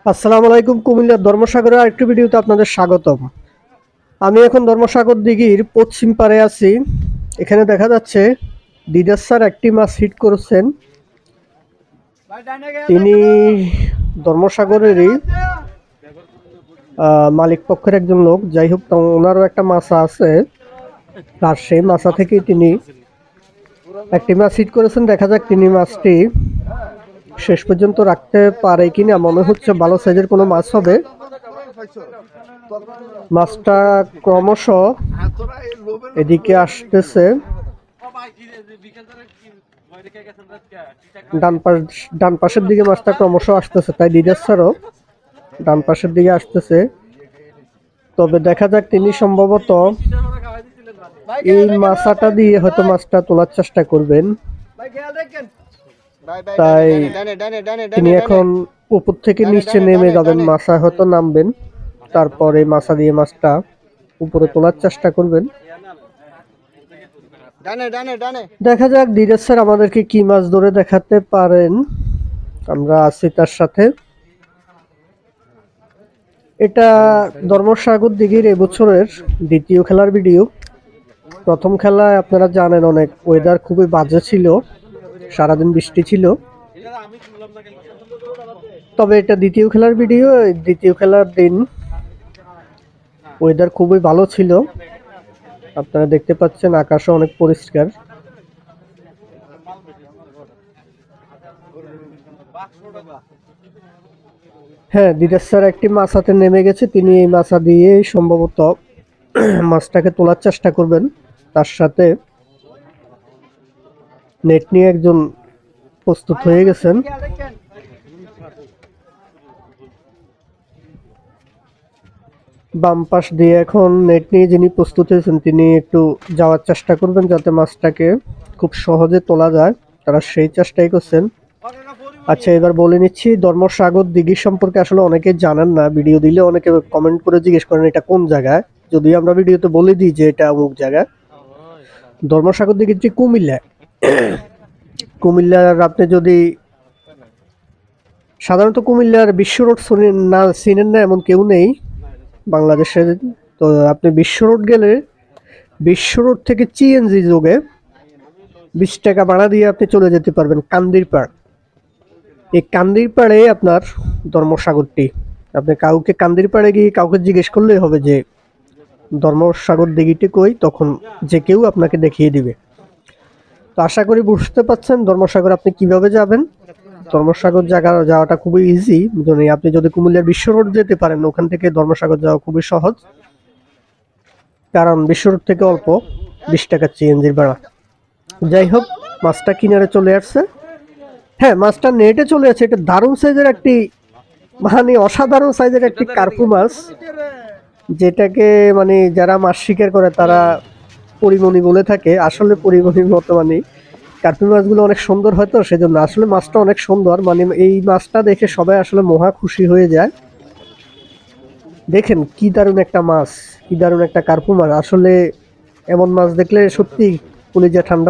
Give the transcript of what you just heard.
আসসালামু আলাইকুম। কুমিল্লার ধর্মসাগরের আরেকটি ভিডিওতে আপনাদের স্বাগতম। আমি এখন ধর্মসাগর দিঘির পশ্চিম পাড়ে আছি। এখানে দেখা যাচ্ছে দিদার স্যার একটি মাছ হিট করেছেন। তিনি ধর্মসাগরেরই মালিক পক্ষের একজন লোক। যাই হোক, ওনারও একটা মাছা আছে, আর সেই মাছা থেকেই তিনি একটি মাছ হিট করেছেন। দেখা যাক তিনি মাছটি শেষ পর্যন্ত রাখতে পারে কিনা। মনে হচ্ছে ভালো সাইজের কোনো মাছ হবে। মাছটা ক্রমশ এদিকে আসতেছে। ডান পাশের দিকে মাছটা ক্রমশ আসতেছে, তাই দিদার স্যারও ডান পাশের দিকে আসতেছে। তবে দেখা যাক তিনি সম্ভবত এই মাছটা দিয়ে হয়তো মাছটা তোলার চেষ্টা করবেন। তাই তিনি এখন উপর থেকে নিচে নেমে যাবেন, মাছা হয়তো নামবেন, তারপরে মাছা দিয়ে মাছটা উপরে তোলার চেষ্টা করবেন। দেখা যাক দিদার স্যার আমাদেরকে কি মাছ ধরে দেখাতে পারেন। আমরা আছি তার সাথে। এটা ধর্মসাগর দিঘির এবছরের দ্বিতীয় খেলার ভিডিও। প্রথম খেলায় আপনারা জানেন অনেক ওয়েদার খুবই বাজে ছিল, সারাদিন বৃষ্টি ছিল। তবে এটা দ্বিতীয় খেলার ভিডিও। দ্বিতীয় খেলার দিন ওয়েদার খুবই ভালো ছিল, আপনারা দেখতে পাচ্ছেন আকাশও অনেক পরিষ্কার। হ্যাঁ, দিদার স্যার একটি মাছ হাতে নেমে গেছে। তিনি এই মাছা দিয়ে সম্ভবত মাছটাকে তোলার চেষ্টা করবেন। তার সাথে নেট নিয়ে একজন প্রস্তুত হয়ে গেছেন। বাম পাশ দিয়ে এখন নেট নিয়ে যিনি প্রস্তুত হয়েছেন তিনি একটু যাওয়ার চেষ্টা করবেন, যাতে মাছটাকে খুব সহজে তোলা যায়। তারা সেই চেষ্টাই করছেন। আচ্ছা, এবার বলে নিচ্ছি ধর্মসাগর দিঘি সম্পর্কে আসলে অনেকে জানেন না। ভিডিও দিলে অনেকে কমেন্ট করে জিজ্ঞেস করেন এটা কোন জায়গায়, যদি আমরা ভিডিওতে বলে দিই যে এটা অমুক জায়গায়। ধর্মসাগর দিঘিটি কুমিল্লা। কুমিল্লার আপনি যদি সাধারণত কুমিল্লার বিশ্ব রোড না চিনেন না এমন কেউ নেই বাংলাদেশে। তো আপনি বিশ্ব রোড গেলে বিশ্ব রোড থেকে সিএনজি যোগে 20 টাকা ভাড়া দিয়ে আপনি চলে যেতে পারবেন কান্দির পাড়। এই কান্দির পাড়ে আপনার ধর্মসাগরটি। আপনি কাউকে কান্দির পাড়ে গিয়ে কাউকে জিজ্ঞেস করলেই হবে যে ধর্মসাগর দিঘিটি কই, তখন যে কেউ আপনাকে দেখিয়ে দিবে। তো আশা করি বুঝতে পারছেন ধর্মসাগর আপনি কিভাবে যাবেন। ধর্মসাগর যাওয়াটা খুবই ইজি। আপনি যদি কুমিল্লার বিশ্ব রোড যেতে পারেন, ওখান থেকে ধর্মসাগর যাওয়া খুবই সহজ, কারণ বিশ্ব রোড থেকে অল্প 20 টাকা সিএনজির ভাড়া। যাই হোক, মাছটা কিনারে চলে আসছে। হ্যাঁ, মাছটা নেটে চলে আছে। এটা দারুণ সাইজের একটি, মানে অসাধারণ সাইজের একটি কার্পু মাছ, যেটাকে মানে যারা মাছ শিকার করে তারা পরিমণি বলে থাকে। আসলে পরিমণির মতো, মানে কার্পু মাছগুলো অনেক সুন্দর হয়, তো সেজন্য আসলে মাছটা অনেক সুন্দর। মানে এই মাছটা দেখে সবাই আসলে মহা খুশি হয়ে যায়। দেখেন কি দারুণ একটা মাছ, কি দারুণ একটা কার্পু মাছ। আসলে এমন মাছ দেখলে সত্যি কলিজা ঠান্ডা